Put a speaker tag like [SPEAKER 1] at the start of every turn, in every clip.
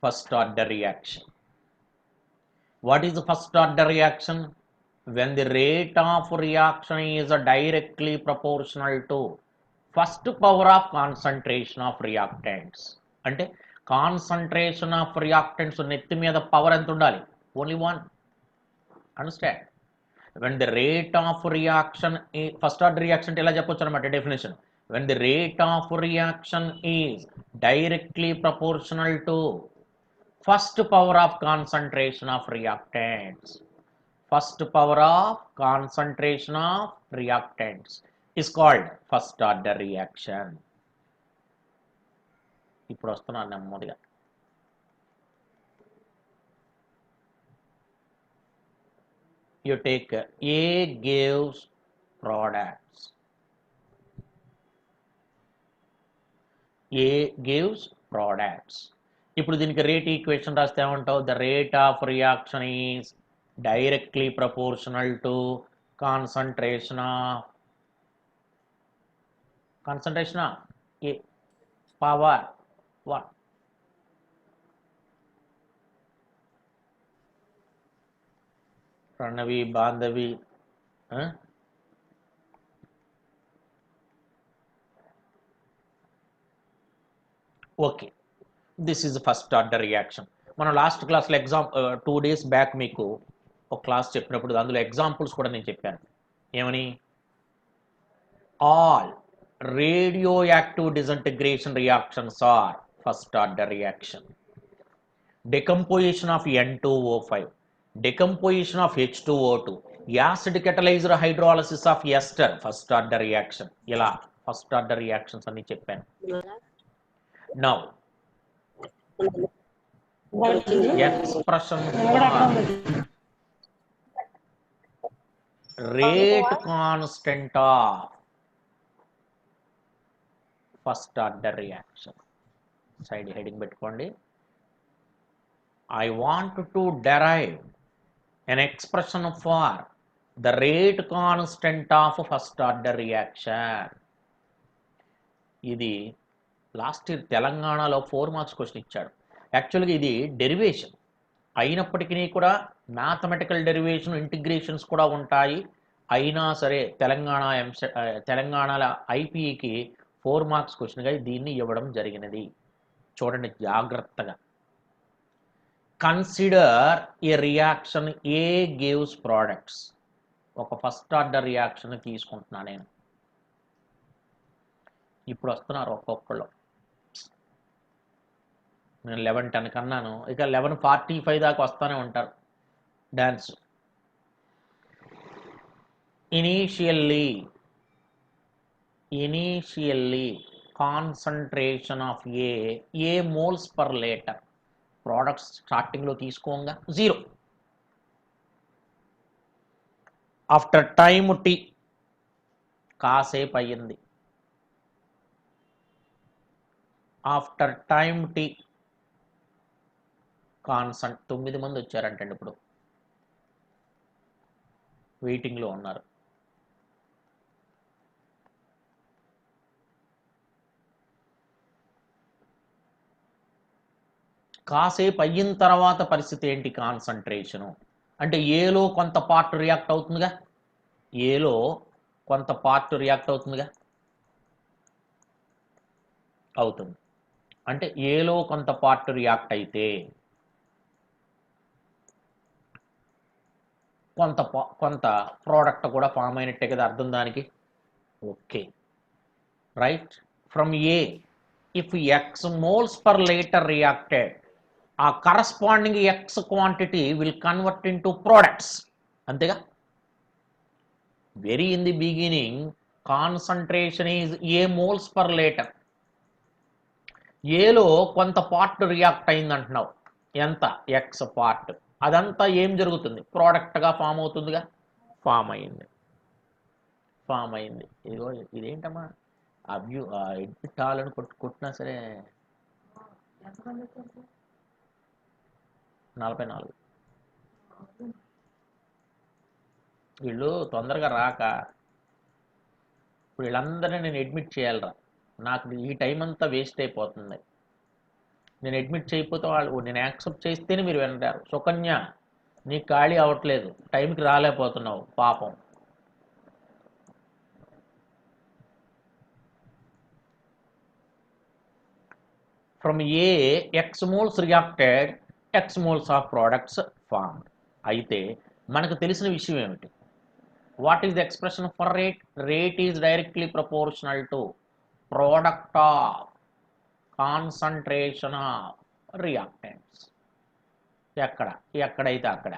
[SPEAKER 1] First order reaction. What is the first order reaction? When the rate of reaction is directly proportional to first power of concentration of reactants. అంటే concentration of reactants నెత్తి మీద power ఎంత ఉండాలి? Only one. Understand? when the rate of reaction first order reaction ఎలా చెప్పొచ్చు అన్నమాట definition. when the rate of reaction is directly proportional to first power of concentration of reactants. First power of concentration of reactants is called first order reaction. ఇప్పుడు వస్తున్నాను నెమ్మదిగా. You take A gives products. A gives products. ఇప్పుడు దీనికి rate equation రాస్తే ఏమంటావు? The rate of reaction is directly proportional to concentration of A power 1. Pranavi Bandhavi okay. This is first order reaction. మనం last క్లాస్లో 2 days back మీకు ఒక class చెప్పినప్పుడు అందులో ఎగ్జాంపుల్స్ కూడా నేను చెప్పాను. ఏమని? All radioactive disintegration reactions are first order reaction. Decomposition of N2O5, decomposition of H2O2, acid catalyzed hydrolysis of ester, first order reaction. ఇలా ఫస్ట్ ఆర్డర్ రియాక్షన్స్ అన్ని చెప్పాను. Now expression rate constant of first order reaction. Side heading పెట్టుకోండి. I want to derive an expression for the rate constant of first order reaction. ఇది last year తెలంగాణలో 4 marks question ఇచ్చాడు. యాక్చువల్గా ఇది derivation అయినప్పటికీ కూడా మ్యాథమెటికల్ డెరివేషన్ ఇంటిగ్రేషన్స్ కూడా ఉంటాయి. అయినా సరే తెలంగాణలో ఐపీఈకి 4 మార్క్స్ క్వశ్చన్గా దీన్ని ఇవ్వడం జరిగినది. చూడండి జాగ్రత్తగా. కన్సిడర్ ఏ రియాక్షన్ ఏ గివ్స్ ప్రోడక్ట్స్. ఒక ఫస్ట్ ఆర్డర్ రియాక్షన్ తీసుకుంటున్నా నేను. ఇప్పుడు వస్తున్నారు ఒక్కొక్కళ్ళు. నేను 11:10 కన్నాను, ఇక 11:45 దాకా వస్తూనే ఉంటారు dance. Initially concentration of A moles per litre. Products స్టార్టింగ్లో తీసుకోగా 0. ఆఫ్టర్ టైమ్ టీ, కాసేపు అయ్యింది. ఆఫ్టర్ టైమ్ టీ కాన్సంట్ 9 మంది వచ్చారంటండి. ఇప్పుడు వెయిటింగ్లో ఉన్నారు. కాసేపు అయిన తర్వాత పరిస్థితి ఏంటి? కాన్సన్ట్రేషను అంటే ఏలో కొంత పార్ట్ రియాక్ట్ అవుతుందిగా. ఏలో కొంత పార్ట్ రియాక్ట్ అవుతుందిగా. అవుతుంది. అంటే ఏలో కొంత పార్ట్ రియాక్ట్ అయితే కొంత ప్రోడక్ట్ కూడా ఫామ్ అయినట్టే కదా అర్థం దానికి. Okay right. From A if X moles per litre reacted, ఆ corresponding X quantity will convert into products. అంతేగా. Very in the beginning concentration is A moles per litre. ఏలో కొంత పార్ట్ రియాక్ట్ అయింది అంటున్నావు. ఎంత? X part. అదంతా ఏం జరుగుతుంది? ప్రోడక్ట్గా ఫామ్ అవుతుందిగా. ఫామ్ అయింది. ఇదిగో ఇదేంటమ్మా ఎడ్మిట్ అవ్వాలని కొట్టినా సరే 44. వీళ్ళు తొందరగా రాక ఇప్పుడు వీళ్ళందరినీ నేను అడ్మిట్ చేయాలరా. నాకు ఈ టైం అంతా వేస్ట్ అయిపోతుంది. నేను అడ్మిట్ చేయకపోతే వాళ్ళు నేను యాక్సెప్ట్ చేస్తేనే మీరు వింటారు. సుకన్య నీకు ఖాళీ అవ్వట్లేదు, టైంకి రాలేకపోతున్నావు పాపం. From A X moles reacted X moles of products formed. అయితే మనకు తెలిసిన విషయం ఏమిటి? What is the expression for rate? Rate is directly proportional to product of concentration of reactants. ఎక్కడైతే అక్కడ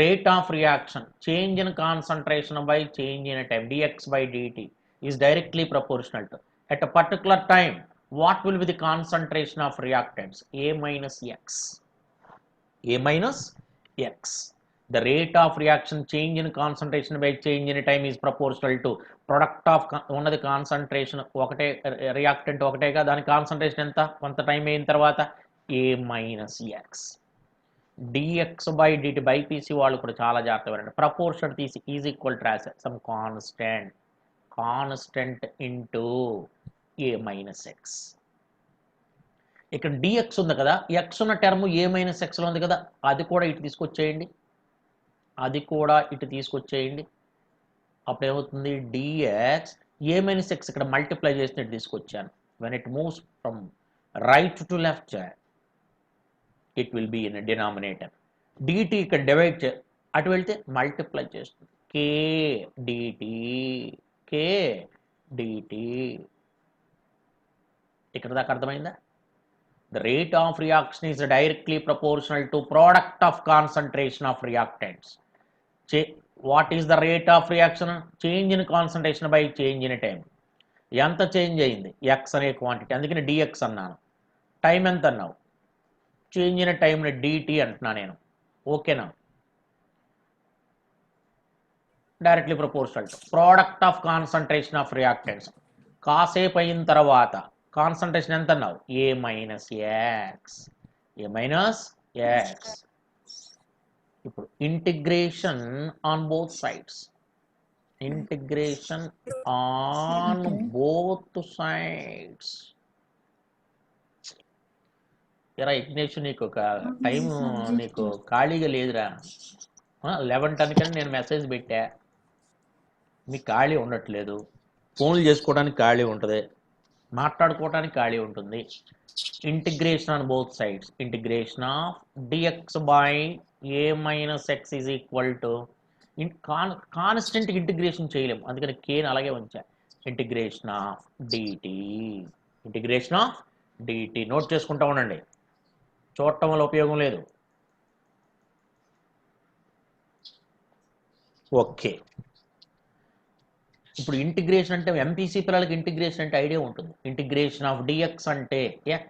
[SPEAKER 1] rate of reaction change in concentration by change in time dx by dt is directly proportional to at a particular time what will be the concentration of reactants A minus X. A minus X. The rate of reaction change in concentration by change in time is proportional to product of ఉన్నది concentration ఒకటే, reactant ఒకటేగా, దాని concentration ఎంత కొంత time అయిన తర్వాత A minus X. dx by dt BiPC వాళ్ళు కూడా చాలా జాగ్రత్తగా వినండి. ప్రపోర్షన్ తీసి ఈజ్ ఈక్వల్ టు రాసే సమ్ కాన్స్టెంట్ ఇంటూ ఏ మైనస్ ఎక్స్. ఇక్కడ dx ఉంది కదా, ఎక్స్ ఉన్న టర్మ్ ఏ మైనస్ ఎక్స్లో ఉంది కదా, అది కూడా ఇటు తీసుకొచ్చేయండి. అప్పుడు ఏమవుతుంది? dx ఏ మైనస్ ఎక్స్ ఇక్కడ మల్టిప్లై చేసి ఇటు తీసుకొచ్చాను. When it moves from right to left it will be in a denominator. dt ఇక్కడ డివైడ్ అటు వెళ్తే మల్టిప్లై చేస్తుంది. k dt ఇక్కడ దాకా అర్థమైందా? The rate of reaction is directly proportional to product of concentration of reactants. What is the rate of reaction? Change in concentration by change in time. ఎంత change అయింది? x అనే quantity, అందుకని dx అన్నాను. Time ఎంత అన్నావు? Change అయిన టైంని dt అంటున్నా నేను. ఓకేనా? Directly proportional to product of concentration of reactants. కాసేపు అయిన తర్వాత కాన్సంట్రేషన్ ఎంత అన్నావు? A minus X. ఇప్పుడు ఇంటిగ్రేషన్ ఆన్ బోత్ సైడ్స్. ఎరా ఇగ్నేష్, నీకు ఒక టైం నీకు ఖాళీగా లేదురా. 11 కని నేను మెసేజ్ పెట్టా, మీకు ఖాళీ ఉండట్లేదు. ఫోన్లు చేసుకోవడానికి ఖాళీ ఉంటుంది, మాట్లాడుకోవడానికి ఖాళీ ఉంటుంది. Integration on both sides. Integration of dx by a minus X is equal to constant integration చేయలేము, అందుకని కేని అలాగే ఉంచా. Integration of dt. నోట్ చేసుకుంటా ఉండండి, చూడటం వల్ల ఉపయోగం లేదు. ఓకే, ఇప్పుడు ఇంటిగ్రేషన్ అంటే ఎంపీసీ పిల్లలకి ఇంటిగ్రేషన్ అంటే ఐడియా ఉంటుంది. ఇంటిగ్రేషన్ ఆఫ్ dx అంటే x,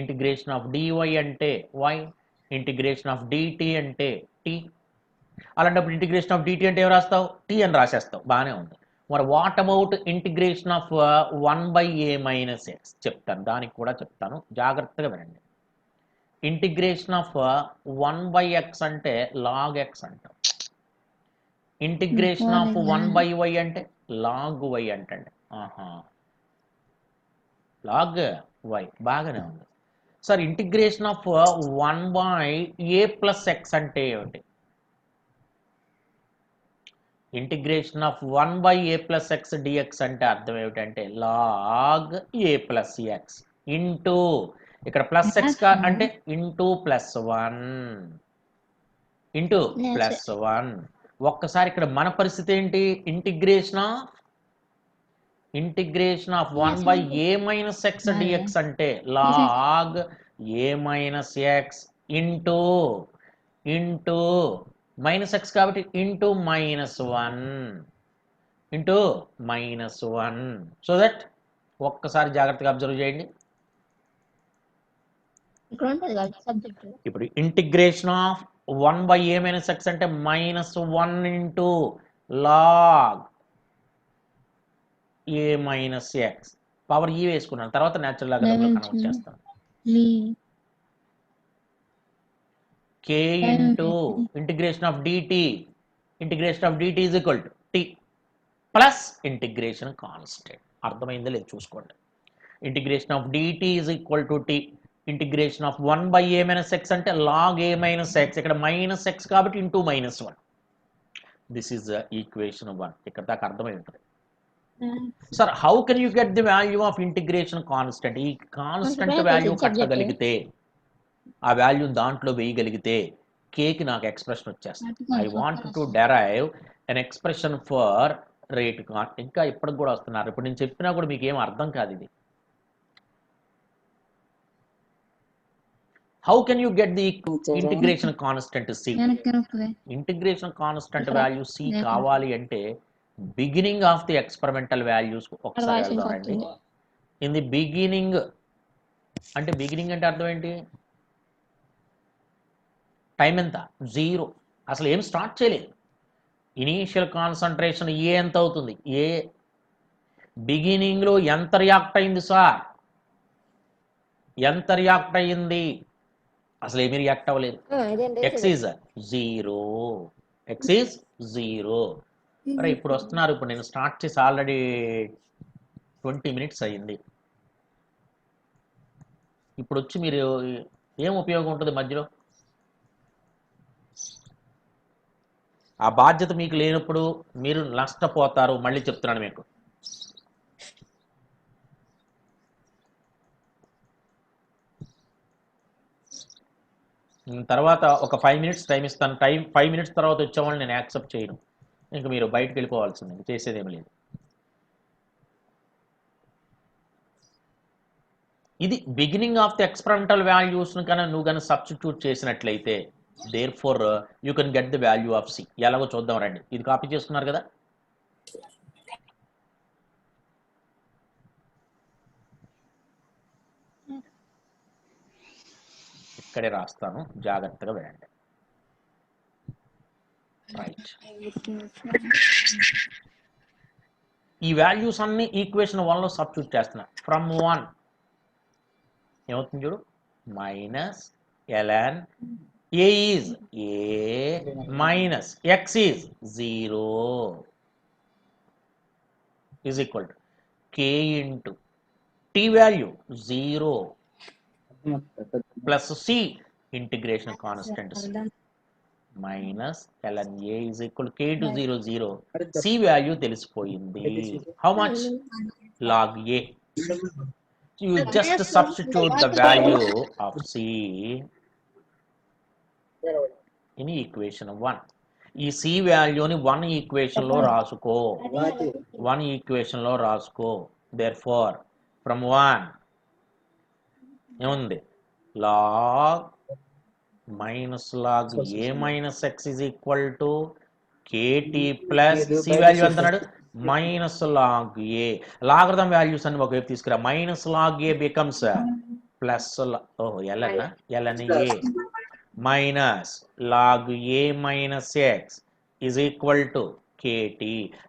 [SPEAKER 1] ఇంటిగ్రేషన్ ఆఫ్ dy అంటే y, ఇంటిగ్రేషన్ ఆఫ్ dt అంటే t. అలాంటప్పుడు ఇంటిగ్రేషన్ ఆఫ్ dt అంటే ఏం రాస్తావు? t అని రాసేస్తావు, బాగానే ఉంది. మరి what about integration of 1/a minus X చెప్తాను, దానికి కూడా చెప్తాను, జాగ్రత్తగా వినండి. ఇంటిగ్రేషన్ ఆఫ్ 1/x అంటే log x అంటాం. ఇంటిగ్రేషన్ ఆఫ్ 1/y అంటే log y అంటండి. log y బాగానే ఉంది sir. Integration of 1/a plus X అంటే ఏమిటి? Integration of 1/a plus X dx అంటే అర్థం ఏమిటంటే log a plus X into, ఇక్కడ ప్లస్ ఎక్స్ అంటే ఇంటూ ప్లస్ వన్. ఒక్కసారి ఇక్కడ మన పరిస్థితి ఏంటి? Integration of 1/a minus X dx అంటే log a minus X into minus X కాబట్టి into minus one. So that ఒక్కసారి జాగ్రత్తగా అబ్జర్వ్ చేయండి. ఇప్పుడు integration of 1/a minus X అంటే -1 into log a minus X. Power ఈ వేసుకున్నాను, తర్వాత న్యాచురల్ లాగా కన్వర్ట్ చేస్తాను. k into integration of dt is equal to t plus integration constant. అర్థమైందో లేదు చూసుకోండి. Integration of dt is equal to t integration of 1 by A minus X అంటే log A minus X, ఇక్కడ minus X కాబట్టి into -1. This is equation 1. ఇక్కడ దాకా అర్థమై ఉంటుంది. Sir how can you get the value of integration constant? ఈ constant value కట్టగలిగితే, ఆ value దాంట్లో వేయగలిగితే కేకి నాకు ఎక్స్ప్రెషన్ వచ్చేస్తుంది. I want to derive an expression for rate ఇంకా ఇప్పటికి కూడా వస్తున్నారు. ఇప్పుడు నేను చెప్పినా కూడా మీకు ఏం అర్థం కాదు ఇది. How can you get the integration constant C? Integration constant value C కావాలి అంటే beginning of the experimental values ఒకసారి వెళ్దామండి. ఇన్ ది బిగినింగ్ అంటే బిగినింగ్ అంటే అర్థం ఏంటి? టైం ఎంత? 0. అసలు ఏం స్టార్ట్ చేయలేదు. ఇనీషియల్ కాన్సన్ట్రేషన్ ఏ ఎంత అవుతుంది? ఏ బిగినింగ్లో ఎంత రియాక్ట్ అయింది సార్? ఎంత రియాక్ట్ అయ్యింది? అసలు ఏమి రియాక్ట్ అవ్వలేదు. X is 0. X is 0. అరే ఇప్పుడు వస్తున్నారు. ఇప్పుడు నేను స్టార్ట్ చేసి ఆల్రెడీ 20 మినిట్స్ అయ్యింది. ఇప్పుడు వచ్చి మీరు ఏం ఉపయోగం ఉంటుంది మధ్యలో? ఆ బాధ్యత మీకు లేనప్పుడు మీరు నష్టపోతారు. మళ్ళీ చెప్తున్నాను మీకు. తర్వాత ఒక 5 మినిట్స్ టైం ఇస్తాను. 5 మినిట్స్ తర్వాత వచ్చేవాళ్ళు నేను యాక్సెప్ట్ చేయను. ఇంక మీరు బయటకు వెళ్ళిపోవాల్సింది, చేసేదేమి లేదు. ఇది బిగినింగ్ ఆఫ్ ది ఎక్స్పెరిమెంటల్ వాల్యూస్ను కన్నా నువ్వు కానీ సబ్స్టిట్యూట్ చేసినట్లయితే therefore you can get the value of C. ఎలాగో చూద్దాం రండి. ఇది కాపీ చేసుకున్నారు కదా. ఇక్కడే రాస్తాను, జాగ్రత్తగా వినండి. రైట్, ఈ వాల్యూస్ అన్ని ఈక్వేషన్ 1లో సబ్స్టిట్యూట్ చేస్తున్నా. ఫ్రమ్ 1 ఏమవుతుంది చూడు, minus ln a is a minus x is 0 is equal to k into t value 0 plus c integration constant minus ln a is equal to k to 0 0. c value తెలిసిపోయింది. How much? log a. You just substitute the value of c in equation 1. ఈ c వాల్యూని 1 ఈక్వేషన్లో రాసుకో. 1 ఈక్వేషన్లో రాసుకో. therefore from 1 ఏముంది? log minus log a minus x is equal to kt plus c value అంటున్నాడు minus log a. Logarithm values అన్ని ఒకవైపు తీసుకురా. minus log a becomes plus ln a minus log a minus x is equal to kt.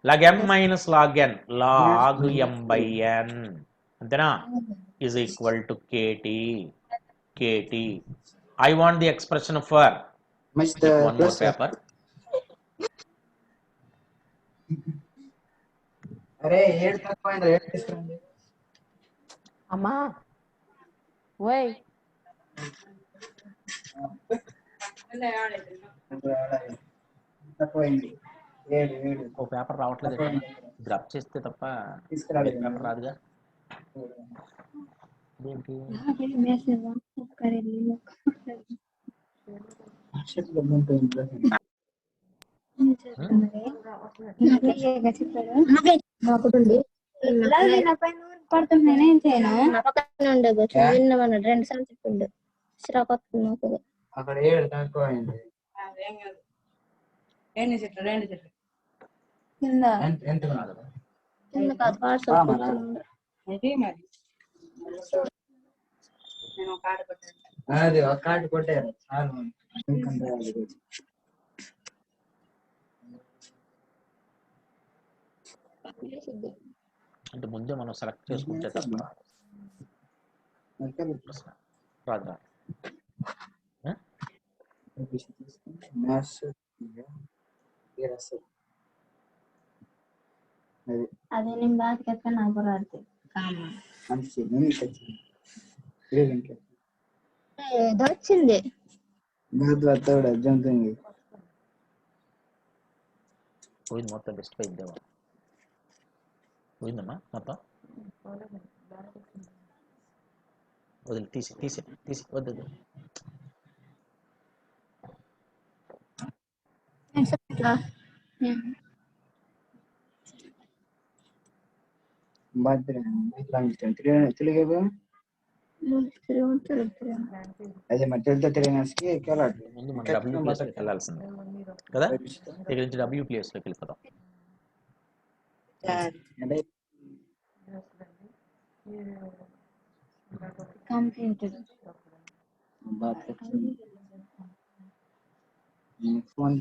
[SPEAKER 1] log m minus log n, log m by n అంతేనా, is equal to kt. I want the expression for one more paper.
[SPEAKER 2] అరే ఏడు తక్కువైంది, ఏడు తీసుకురండి
[SPEAKER 3] అమ్మా. ఓయ్
[SPEAKER 2] తక్కువైంది. ఏడు ఏడు
[SPEAKER 1] ఓ పేపర్ రావట్లేదు. డ్రాప్ చేస్తే తప్ప
[SPEAKER 2] తీసుకురాలేదు.
[SPEAKER 1] పేపర్ రాదుగా. దేనికి?
[SPEAKER 4] పడుతుండే విన్నామన్నాడు 2 సార్లు చెప్పిండు. చిరాకు వస్తుంది నాకు.
[SPEAKER 2] అక్కడ ఏడు తక్కువైంది. ఎంత కాదు అది ఒక కార్డు కొట్టారు.
[SPEAKER 1] అంటే ముందే మనం సెలెక్ట్ చేసుకుంటే తప్ప రాదు.
[SPEAKER 4] అదే నేను బాగా నాకు రాదు. ఏదో వచ్చింది.
[SPEAKER 2] बहुत बात है जंतुंगी
[SPEAKER 1] పోయింది మొత్తం బెస్ట్ పోయిందేమో. పోయిందమ్మా మొత్తం. వదిలి తీసి వద్దు.
[SPEAKER 2] बात తెలుగు అదే మరి తెలుగుతో తెలియనస్కి ఎక్కాలట
[SPEAKER 1] ముందు మనం డబ్ల్యూపీఎస్లోకి వెళ్ళాల్సిందే కదా. దగ్గర నుంచి డబ్ల్యూపీఎస్లోకి వెళ్ళిపోదాం.
[SPEAKER 2] అంటే
[SPEAKER 4] కంప్యూటర్
[SPEAKER 2] बात फोन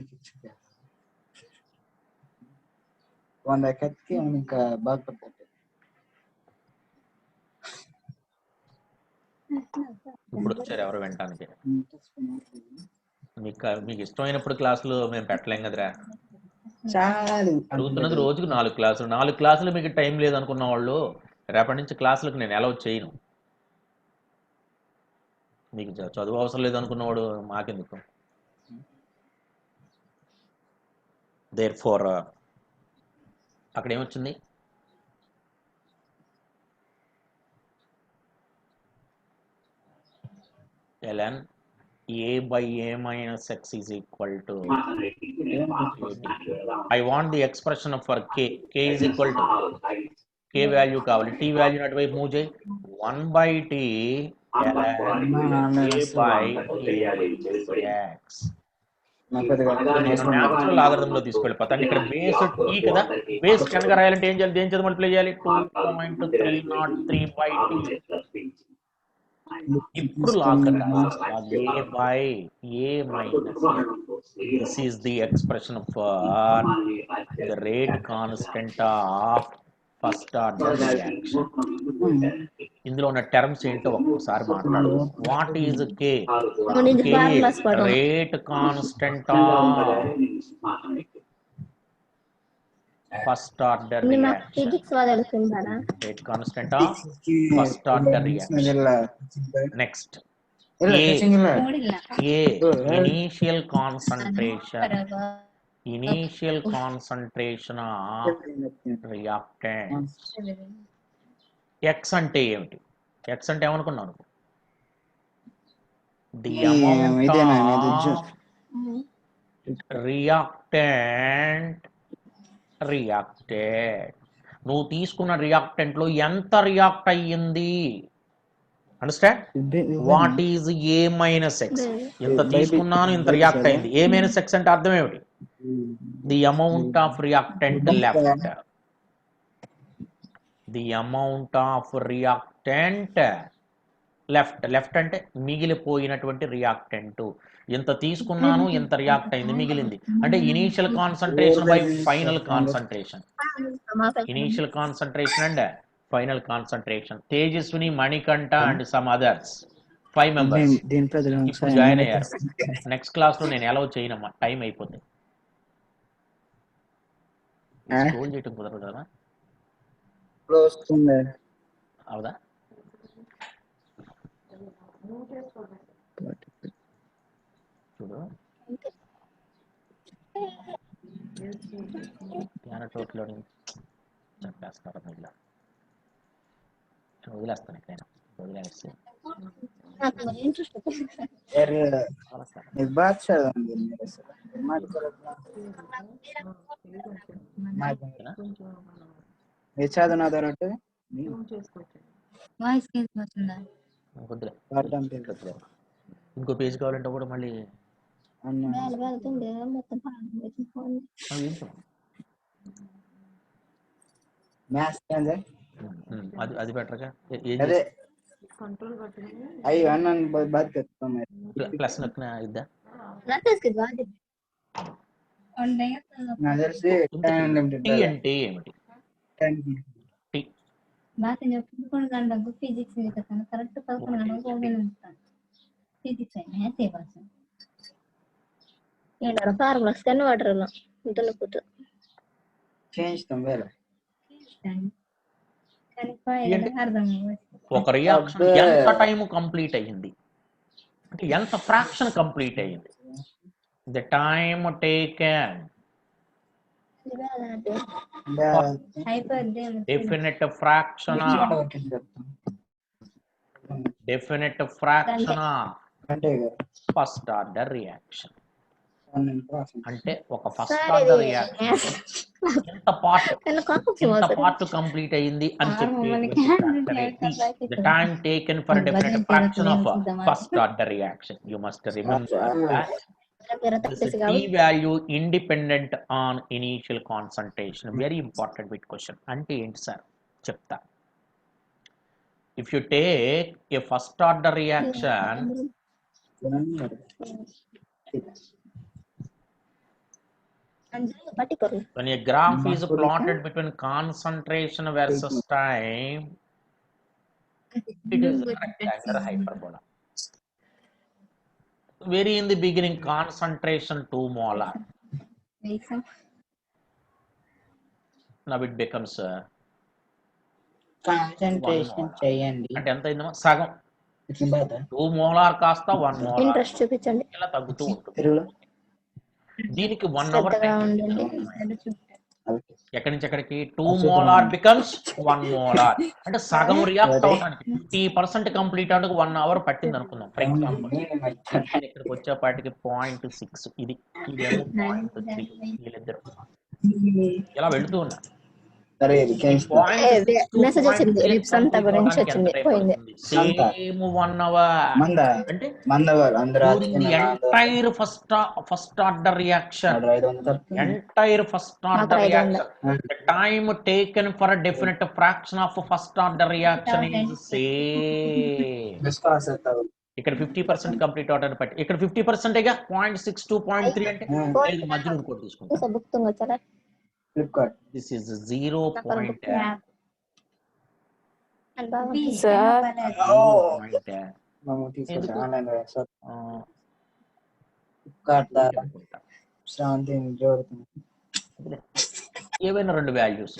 [SPEAKER 2] फोन देखी ఇంకా బాధపడతాడు.
[SPEAKER 1] ఇప్పుడు వచ్చారు ఎవరు వినటానికి. మీకు ఇష్టమైనప్పుడు క్లాసులు మేము పెట్టలేం కదరా.
[SPEAKER 2] చాలా
[SPEAKER 1] అడుగుతున్నది రోజుకు 4 క్లాసులు. 4 క్లాసులు మీకు టైం లేదనుకున్న వాళ్ళు రేపటి నుంచి క్లాసులకు నేను అలౌ చేయను. మీకు చదువు అవసరం లేదనుకున్నవాడు మాకెందుకు. దేర్ ఫోర్ అక్కడ ఏమొచ్చింది, ln a by a minus x is equal to I want the expression for k is equal to k value కావాలి. t value అటువైపు మూవ్ చేయి. 1 by t ln a by x. నేను natural లాగరిథంలో తీసుకెళ్ళిపోతాను. ఇక్కడ base T కదా, base కిందగా రాయాలంటే ఏం చేయాలి, దేని చేత మల్టిప్లై చేయాలి, 2.303/t. ఇప్పుడు log A by A minus this is the expression for the rate constant of first order reaction. ఇందులో ఉన్న టర్మ్స్ ఏంటో ఒక్కసారి మాట్లాడు. What is K? Rate constant of first order reaction. Rate constant of first order reaction. Next initial concentration of reactant. X అంటే ఏమిటి? X అంటే ఏమనుకున్నాను? The amount of reactant నువ్వు తీసుకున్న రియాక్టెంట్ లో ఎంత రియాక్ట్ అయ్యింది. Understand? What is a minus X? ఇంత తీసుకున్నాను, ఇంత రియాక్ట్ అయింది. ఏ మైనస్ ఎక్స్ అంటే అర్థం ఏమిటి? The amount of reactant left. The amount of reactant left అంటే మిగిలిపోయినటువంటి రియాక్టెంట్. ఇంత తీసుకున్నాను, ఇంత రియాక్ట్ అయింది, మిగిలింది. అంటే initial concentration by final concentration. Initial concentration and final concentration. Tejaswini, Manikanta and some others 5 members ఇప్పుడు జాయిన్ అయ్యారు. నెక్స్ట్ క్లాస్ లో నేను అలౌ చేయనమ్మా, టైం అయిపోతుంది. స్క్రోల్ చేయటం కుదరదు కదా. అవుదా? చూడు, ధ్యాన టోట్లో చెప్పేస్తారు. ఇలా వదిలేస్తాను, ఎక్కడైనా వదిలేసి ఇంకో పేజ్ కావాలంటే కూడా మళ్ళీ అది బెటర్గా. ప్లస్ నొక్కిన ఇద్దా అంటే ఏమిటి?
[SPEAKER 4] ఫిజిక్స్ కరెక్ట్ 11 గంటలకు ఫిజిక్స్ ఫార్ములాస్ కానీ వాటర్
[SPEAKER 1] ఒక రియాక్షన్ ఎంత టైం కంప్లీట్ అయ్యింది, అంటే ఎంత ఫ్రాక్షన్ కంప్లీట్ అయింది. ద టైమ్ టేకెన్
[SPEAKER 4] అయిపోద్ది
[SPEAKER 1] డెఫినెట్ ఫ్రాక్షన్ ఆఫ్
[SPEAKER 2] అంటే
[SPEAKER 1] ఫస్ట్ ఆర్డర్ రియాక్షన్. అంటే ఒక ఫస్ట్
[SPEAKER 4] సార్
[SPEAKER 1] ఆర్డర్
[SPEAKER 4] ఇది
[SPEAKER 1] రియాక్షన్ ఎంత పార్ట్ కంప్లీట్ అయింది అని చెప్పి the time taken for definite fraction of first order reaction. You must remember that this p value independent on initial concentration. Very important bit question. అంటే ఏంటి sir చెప్తా. If you take a first order reaction, when a graph is plotted between concentration versus time, it is a rectangular hyperbola. Very in the beginning, concentration 2 molar. Now it becomes
[SPEAKER 2] concentration చేయండి
[SPEAKER 1] అంటే ఎంత అయిందమ్మా? సగం. 2 molar కాస్త 1 molar
[SPEAKER 3] interest చూపించండి.
[SPEAKER 1] ఇలా తగ్గుతూ ఉంటుంది.
[SPEAKER 2] తెలుగులో
[SPEAKER 1] దీనికి 1 అవర్
[SPEAKER 3] శ్రద్ధగా ఉండండి.
[SPEAKER 1] ఎక్కడి నుంచి ఎక్కడికి 2 మోలార్ బికమ్స్ 1 మోలార్. అంటే సగం రియాక్ట్ అవడానికి 50% కంప్లీట్ అవడానికి 1 అవర్ పట్టింది అనుకుందాం. ఫర్ ఎగ్జాంపుల్ ఇక్కడికి వచ్చేపాటికి 0.6 ఇది ఇదేమో 0.3 వీళ్ళిద్దరు ఇలా వెళుతూ ఉన్నారు.
[SPEAKER 3] మెసేజ్ వచ్చింది లిప్స్ అంతా గురించి వచ్చింది పోయింది.
[SPEAKER 1] సేమ్ 1 అవర్ అంటే entire first order reaction the time taken for a definite fraction of first order reaction is same. ఇక్కడ 50% కంప్లీట్ అవడానికి పట్టి ఇక్కడ 50% గా 0.6 to 0.3 అంటే ఇది మధ్యలో ఇంకోటి తీసుకుంటాం. This is 0. ఏవైనా 2 వాల్యూస్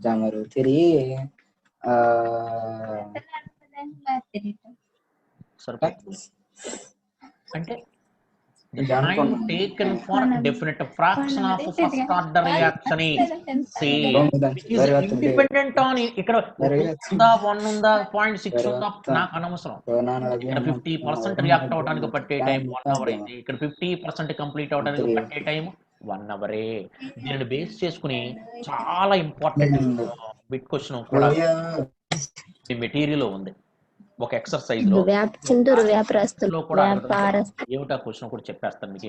[SPEAKER 2] జామరు తిరిగి
[SPEAKER 1] సరిపోతుంది. అంటే the time taken for definite fraction of first order reaction is same. It is independent on ఇక్కడ ఉందా 1 ఉందా 0.6 ఉందా నాకు అనవసరం. ఇక్కడ 50% రియాక్ట్ అవడానికి పట్టే టైం 1 అవర్ అయితే ఇక్కడ 50% కంప్లీట్ అవడానికి పట్టే టైం 1 అవరే. దీనిని బేస్ చేసుకుని చాలా ఇంపార్టెంట్ బిట్ క్వశ్చన్ కూడా ఈ మెటీరియల్ ఉంది. ఒక ఎక్సర్సైజ్ లో కూడా ఏమిటా క్వశ్చన్ కూడా చెప్పేస్తాను మీకు.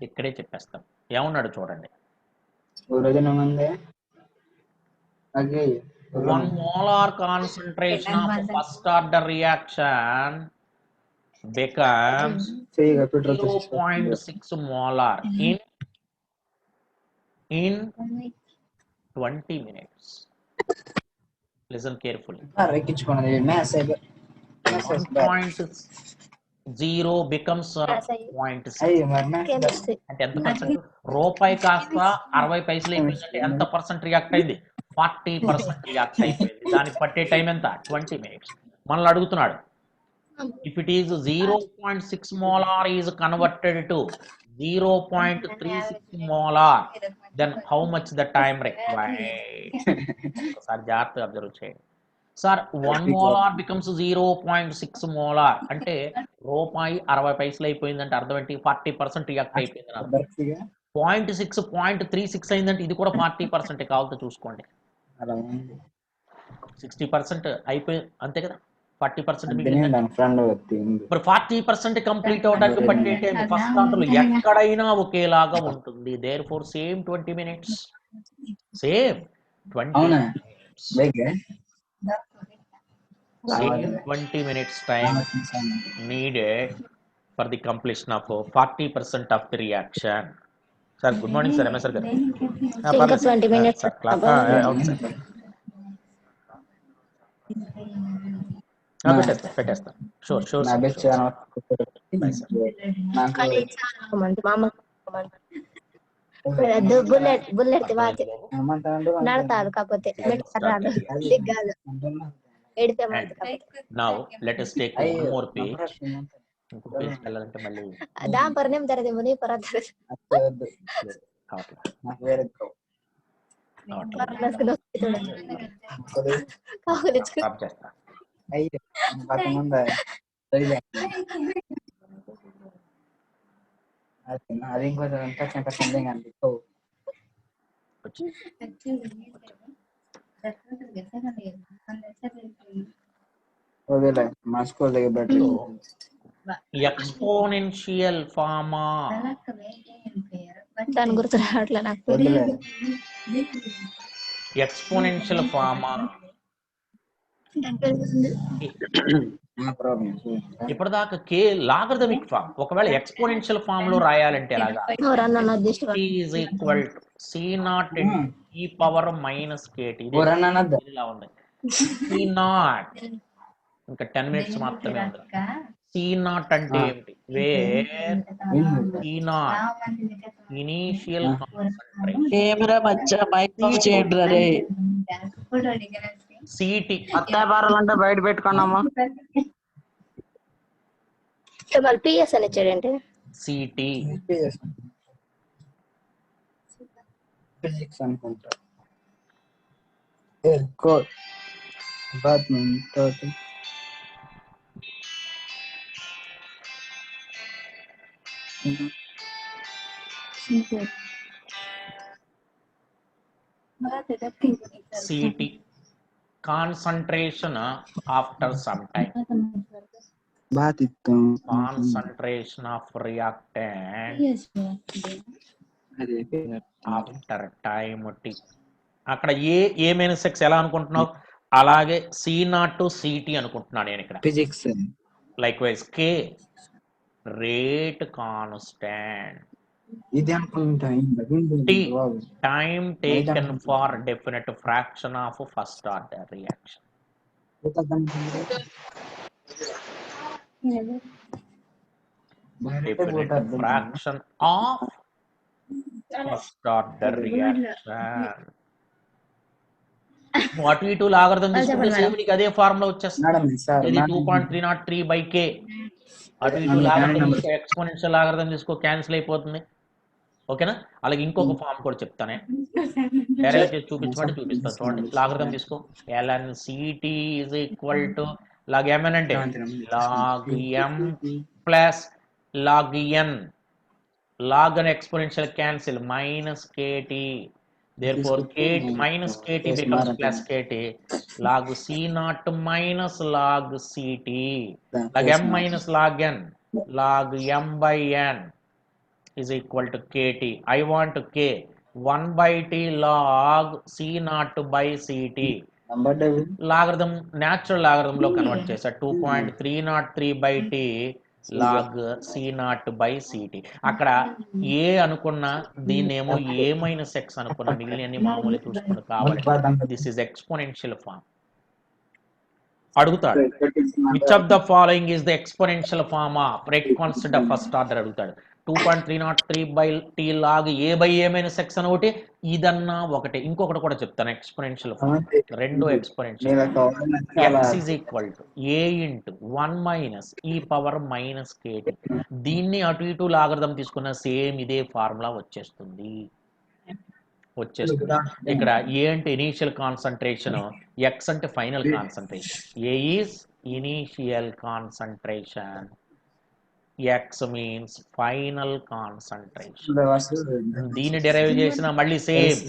[SPEAKER 1] ఇక్కడే చెప్పేస్తాను. ఏమన్నాడు చూడండి. 1 molar concentration of first order reaction becomes 0.6 molar in 20 minutes. Listen carefully. 1.0 becomes 0.6. అంటే ఎంత పర్సెంట్? రూపాయి కాస్త 60 పైసలు అయిపోయిందంటే ఎంత పర్సెంట్ రియాక్ట్ అయింది? 40% రియాక్ట్ అయిపోయింది. దానికి పట్టే టైం ఎంత? 20 minutes. మనల్ని అడుగుతున్నాడు, if it is 0.6 molar is converted to 0.36 molar, then how much the time required? ఒకసారి జాగ్రత్తగా అబ్జర్వ్ చేయండి సార్. 1 molar becomes 0.6 molar అంటే రూపాయి 60 పైసలు అయిపోయిందంటే అర్థం ఏంటి? 40% రియాక్ట్ అయిపోయింది. 0.6 0.36 అయిందంటే ఇది కూడా 40% కావాలంటే చూసుకోండి. 60% అయిపోయి అంతే కదా, 40% మరి 40% కంప్లీట్ అవడానికి పట్టే టైం ఫస్ట్ దాంట్లో ఎక్కడైనా ఒకేలాగా ఉంటుంది. Therefore same 20 minutes. Same 20 minutes time needed for the completion of 40% of the reaction. Sir, good morning sir. MS sir garu.
[SPEAKER 3] 20 minutes.
[SPEAKER 1] పెట్టేస్తా. షూర్.
[SPEAKER 3] ಅದು బుల్లెట్ బాతి
[SPEAKER 2] ఏమంటాడు
[SPEAKER 3] నడతాడు కాకపోతే మెట్ట రాడు దిగ్గాదు ఎడితే మాత్రం కాకపోతే
[SPEAKER 1] Now let us take one more page. ఇంకో పేజ్కి వెళ్ళాలంటే మళ్ళీ
[SPEAKER 3] దాంపర్ నేమ్ తరది ముని పరదర
[SPEAKER 1] కావట్లేదు.
[SPEAKER 2] నాకు వేరే
[SPEAKER 1] స్టాప్ చేస్తా.
[SPEAKER 2] అయ్యో పక్కన ఉందా అది ఇంకొంచెం కష్టం కనిపిస్తూ
[SPEAKER 1] వచ్చి
[SPEAKER 2] వదిలే మాస్కో దగ్గర పెట్టి
[SPEAKER 1] ఎక్స్పోనెన్షియల్ ఫార్మా
[SPEAKER 3] దాని గుర్తు రావట్లే నాకు
[SPEAKER 2] వదిలే
[SPEAKER 1] ఎక్స్పోనెన్షియల్ ఫార్మా
[SPEAKER 2] ప్రాబ్లం
[SPEAKER 1] ఇప్పటిదాకా కే లాగరిథమిక్ ఫామ్. ఒకవేళ ఎక్స్పోనెన్షియల్ ఫామ్ లో రాయాలంటే ఎలాగా?
[SPEAKER 3] ఎవరన్నా దిష్టి
[SPEAKER 1] t is equal to c0 into e power minus kt. ఇది
[SPEAKER 2] ఊరన్నది
[SPEAKER 1] ఇలా ఉంది. c0 ఇంకా 10 minutes మాత్రమే ఉంది. c0 అంటే ఏమిటి? Where c0 initial concentration.
[SPEAKER 5] Camera మధ్య మైక్ ఆఫ్ చేయండి రే
[SPEAKER 1] ct
[SPEAKER 5] అత్తాయి బారాలంటే బయట పెట్టుకున్నామా
[SPEAKER 3] వాళ్ళు పిఎస్ అని ఇచ్చాడంటే
[SPEAKER 1] ct
[SPEAKER 2] ఫిజిక్స్ అనుకుంటా code badminton
[SPEAKER 1] ct concentration after some time.
[SPEAKER 2] బాత్ ఇస్తాం
[SPEAKER 1] Concentration of reactant
[SPEAKER 2] అదే
[SPEAKER 1] after time t. అక్కడ ఏ మైనస్ ఎక్స్ ఎలా అనుకుంటున్నావు? అలాగే c0 టు ct అనుకుంటున్నాను నేను ఇక్కడ.
[SPEAKER 2] ఫిజిక్స్
[SPEAKER 1] లైక్ వైజ్ కే రేట్ కాన్స్టాంట్,
[SPEAKER 2] ఇది అనుకుంటా
[SPEAKER 1] t time taken for definite fraction of first order reaction. Definite fraction of first order reaction. అటు ఇటు లాగర్థం తీసుకుంటే సేమ్ నీకు అదే ఫార్ములా వచ్చేస్తుంది. ఇది 2.303/k. అటు ఇటు లాగర్థం తీసుకో, ఎక్స్పోనెన్షియల్ లాగర్థం తీసుకో, క్యాన్సిల్ అయిపోతుంది. ఓకేనా? అలాగే ఇంకొక ఫార్మ్ కూడా చెప్తానే, డైరెక్ట్ చేసి చూపించమంటే చూపిస్తాను. చూడండి, లాగర్థం తీసుకో. ln ct is equal to log m అంటే log m plus log n. log an exponential cancel minus kt. Therefore kt minus kt becomes plus kt. Log c0 minus log ct. Log m minus log n. Log m by n is equal to kt. I want k. 1/t log c0 by ct. Logarithm natural logarithm లో convert చేశా. 2.303/t log c0 by ct. అక్కడ ఏ అనుకున్నా దీన్నేమో a minus x అనుకున్నా, మిగిలిన మామూలు చూసుకుని కావాలి. This is exponential form. అడుగుతాడు, which of the following is the exponential form of rate constant of first order అడుగుతాడు. 2.303/t log a by a minus x అని ఒకటి, ఇదన్నా ఒకటి. ఇంకొకటి కూడా చెప్తాను, ఎక్స్పోనెన్షియల్ ఫార్మ్. రెండు exponential. x is equal to a into 1 minus e power minus kt. దీన్ని అటు ఇటు లాగరిథం తీసుకున్న సేమ్ ఇదే ఫార్ములా వచ్చేస్తుంది. ఇక్కడ ఏ అంటే ఇనీషియల్ కాన్సంట్రేషన్, ఎక్స్ అంటే final concentration. A is initial concentration, X means final concentration. దీన్ని డెరైవ్ చేసిన మళ్ళీ same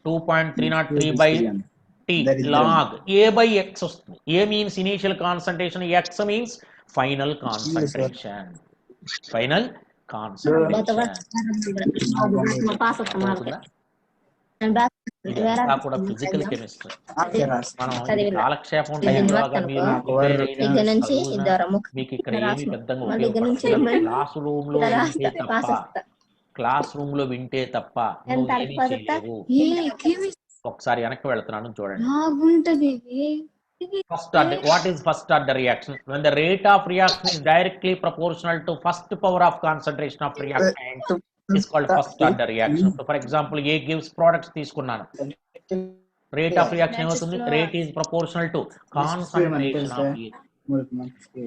[SPEAKER 1] 2.303/t log a by x వస్తుంది. a means initial concentration, x means final concentration. Final concentration కూడా physical chemistry. మనం కాలక్షేపం టైంలో మీకు ఇక్కడ ఏమి పెద్దగా ఉపయోగపడుతుంది. క్లాస్ రూమ్ లో వింటే తప్ప నువ్వు ఏమీ చేయలేవు. ఒకసారి వెనక్కి వెళ్తున్నాను చూడండి. First order. What is first order reaction? When the rate of reaction is directly proportional to first power of concentration of reactant, is called first order reaction. So for example, A gives products తీసుకున్నాను. Rate of reaction ఏమవుతుంది? Rate is proportional to concentration of A.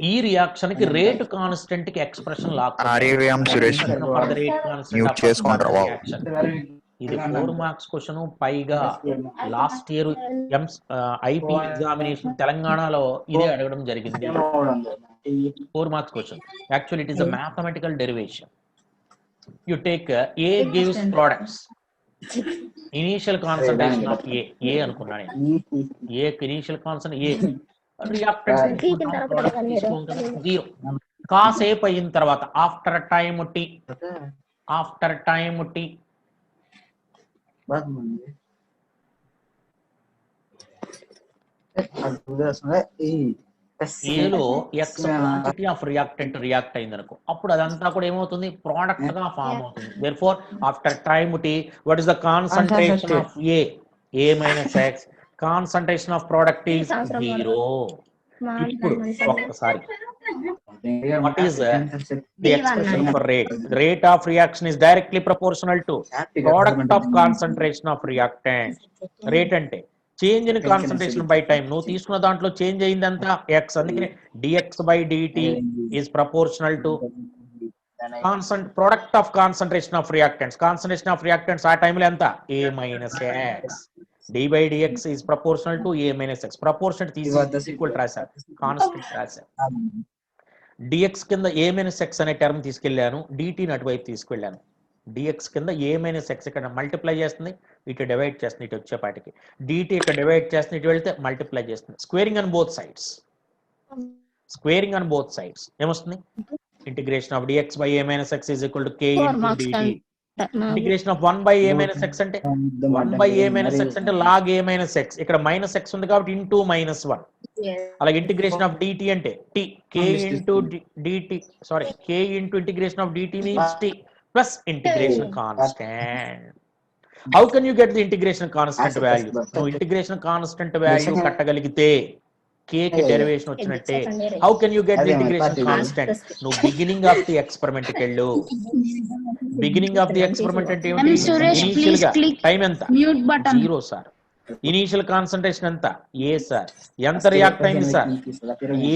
[SPEAKER 1] ఈ reaction కి rate constant కి expression
[SPEAKER 6] ఆర్యవ్యాయం Suresh
[SPEAKER 1] for the rate constant
[SPEAKER 6] mute
[SPEAKER 1] off
[SPEAKER 6] చేసుకుంటారు బాబు.
[SPEAKER 1] Reaction. ఇది 4 marks question. పైగా లాస్ట్ ఇయర్ ఐపీ ఎగ్జామినేషన్ తెలంగాణలో ఇదే అడగడం జరిగింది. 4 marks question. Actually it is a mathematical derivation. You take A gives products, initial concentration of A అనుకున్నా నేను. A initial concentration A, reactant 0. కాసేపు అయిన తర్వాత ఆఫ్టర్ టైమ్ టీ ఏలో X quantity of reactant react అయింది అనుకో, అప్పుడు అదంతా కూడా ఏమవుతుంది? ప్రోడక్ట్ గా ఫామ్ అవుతుంది. Therefore after time T what is the concentration of A minus X, concentration of product is 0. ఇప్పుడు ఒక్కసారి what is the expression for rate? Rate of reaction is directly proportional to product of concentration of reactant. Rate అంటే change in concentration by time. నువ్వు తీసుకున్న దాంట్లో change అయిందంతా X, అందుకనే dx by dt is proportional to product of concentration of reactants. Concentration of reactants ఆ టైంలో ఎంత? A minus x. d by dx is proportional to A minus x. Proportionate is equal to రాశారు, constant రాశారు. dx కింద a minus X అనే term తీసుకెళ్లాను, dt అటువైపు తీసుకెళ్లాను. dx కింద a minus X ఇక్కడ మల్టిప్లై చేస్తుంది, ఇటు డివైడ్ చేస్తుంది, ఇటు వచ్చేపాటికి dt ఇక్కడ డివైడ్ చేస్తుంది, ఇటు వెళ్తే మల్టిప్లై చేస్తుంది. స్క్వేరింగ్ ఆన్ బోత్ సైడ్స్ ఏమొస్తుంది? Integration of dx by a minus x is equal to k into dt. Integration of 1 by a minus x అంటే 1 by a minus x అంటే log a minus x, ఇక్కడ minus x ఉంది కాబట్టి into -1. అలాగే integration of dt అంటే t, k into dt, sorry k into integration of dt means t plus integration constant. How can you get the integration constant value? నువ్వు integration constant value కట్టగలిగితే k కి derivation వచ్చినట్టే. How can you get the integration constant? నువ్వు beginning of the experiment కి వెళ్ళు. Beginning of the experiment అంటే ఏమిటి? Initial గా time ఎంత? 0 సార్. ఇనీషియల్ కాన్సంట్రేషన్ ఎంత? ఏ సార్. ఎంత రియాక్ట్ అయింది సార్?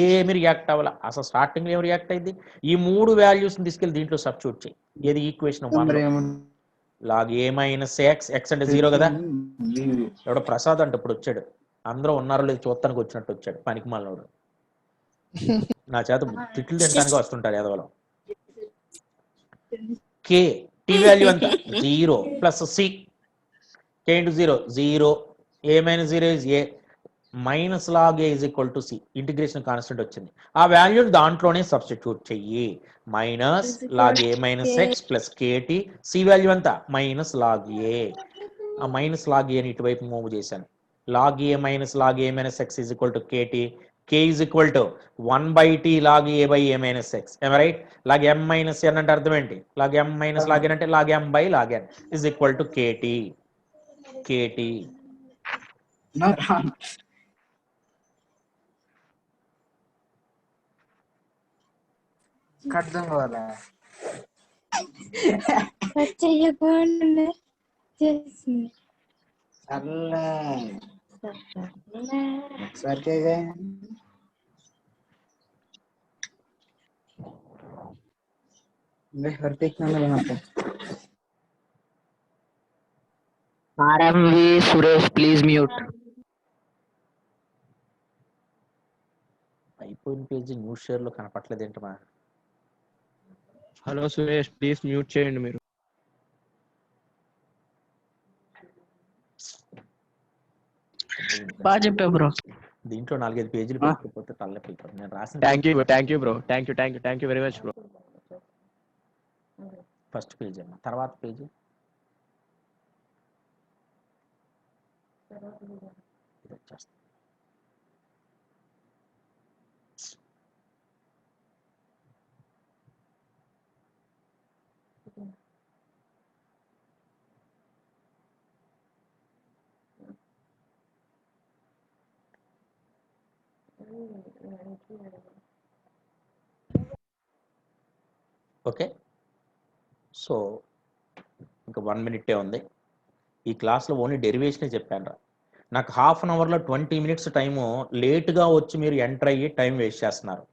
[SPEAKER 1] ఏమి రియాక్ట్ అవ్వాల. అసలు స్టార్టింగ్ ఏమి రియాక్ట్ అయింది? ఈ 3 వాల్యూస్ తీసుకెళ్లి దీంట్లో సబ్స్టిట్యూట్ చేయి. ఏది equation 1 log a minus x, x అంటే 0 కదా. ఎవడో ప్రసాద్ అంటే ఇప్పుడు వచ్చాడు, అందరూ ఉన్నారో లేదు చూస్తానికి వచ్చినట్టు వచ్చాడు, పనికి మాలినోడు. నా చేత తిట్లు తినడానికి వస్తుంటారు ఎదవలో. కే టీ వాల్యూ ఎంత? 0 plus C, k into 0 0, a minus 0 is a, minus log a is equal to c. Integration constant వచ్చింది, ఆ వాల్యూని దాంట్లోనే సబ్స్టిట్యూట్ చెయ్యి. Minus log a minus x plus kt, C value ఎంత? Minus log a. ఆ minus log a ని ఇటువైపు move చేశాను. log a minus x is equal to kt, k is equal to 1 by t log a by a minus x. Am I right? log m minus n అంటే అర్థం ఏంటి? log m minus log n అంటే log m by log n is equal to kt.
[SPEAKER 2] కట్టడం వల్ల
[SPEAKER 3] చెయ్యకుండా
[SPEAKER 2] అల్లా సరికేగా
[SPEAKER 5] RMV Suresh, please mute.
[SPEAKER 1] అయిపోయిన page news share లో కనపట్లేదు ఏంటమా?
[SPEAKER 7] హలో సురేష్, ప్లీజ్ మ్యూట్ చేయండి మీరు.
[SPEAKER 5] బాగా చెప్పా బ్రో.
[SPEAKER 1] దీంట్లో 4-5 పేజీలు పెట్టకపోతే తలనొప్పి అయిపోతుంది. నేను రాసిన
[SPEAKER 7] thank you bro, thank you very much bro.
[SPEAKER 1] First page అమ్మా, తర్వాత పేజీ ఇది వచ్చేస్తుంది. ఓకే, సో ఇంకా 1 మినిటే ఉంది. ఈ క్లాస్లో ఓన్లీ డెరివేషనే చెప్పాను రా. నాకు హాఫ్ అన్ అవర్లో 20 మినిట్స్ టైము లేట్గా వచ్చి మీరు ఎంటర్ అయ్యి టైం వేస్ట్ చేస్తున్నారు.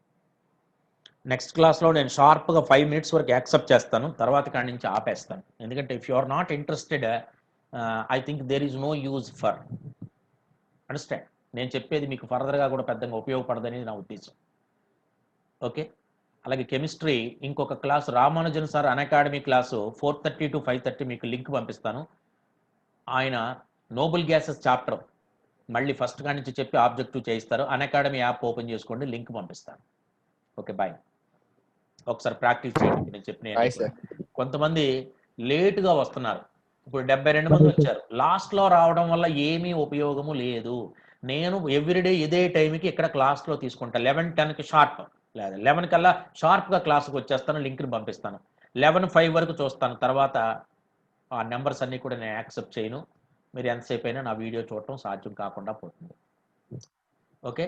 [SPEAKER 1] నెక్స్ట్ క్లాస్లో నేను షార్ప్గా 5 మినిట్స్ వరకు యాక్సెప్ట్ చేస్తాను, తర్వాత కాడి నుంచి ఆపేస్తాను. ఎందుకంటే if you are not interested I think there is no use for. Understand? నేను చెప్పేది మీకు ఫర్దర్గా కూడా పెద్దగా ఉపయోగపడదనేది నా ఉద్దేశం. ఓకే. అలాగే కెమిస్ట్రీ ఇంకొక class Ramanujan sir Unacademy class 4:30 to 5:30 మీకు లింక్ పంపిస్తాను. ఆయన నోబుల్ గ్యాసెస్ చాప్టర్ మళ్ళీ ఫస్ట్ కాడి నుంచి చెప్పి ఆబ్జెక్టివ్ చేయిస్తారు. అన్అకాడమీ యాప్ ఓపెన్ చేసుకోండి, లింక్ పంపిస్తాను. Okay, bye. ఒకసారి ప్రాక్టీస్ చేయండి నేను చెప్పిన. కొంతమంది లేటుగా వస్తున్నారు. ఇప్పుడు 72 మంది వచ్చారు. లాస్ట్లో రావడం వల్ల ఏమీ ఉపయోగము లేదు. నేను ఎవ్రీడే ఇదే టైంకి ఇక్కడ క్లాస్లో తీసుకుంటా. 11:10కి షార్ప్, లేదా 11 కల్లా షార్ప్గా క్లాస్కి వచ్చేస్తాను, లింక్ని పంపిస్తాను. 11:05 వరకు చూస్తాను. తర్వాత ఆ నెంబర్స్ అన్నీ కూడా నేను యాక్సెప్ట్ చేయను. మీరు ఎంతసేపు అయినా నా వీడియో చూడటం సాధ్యం కాకుండా పోతుంది. ఓకే.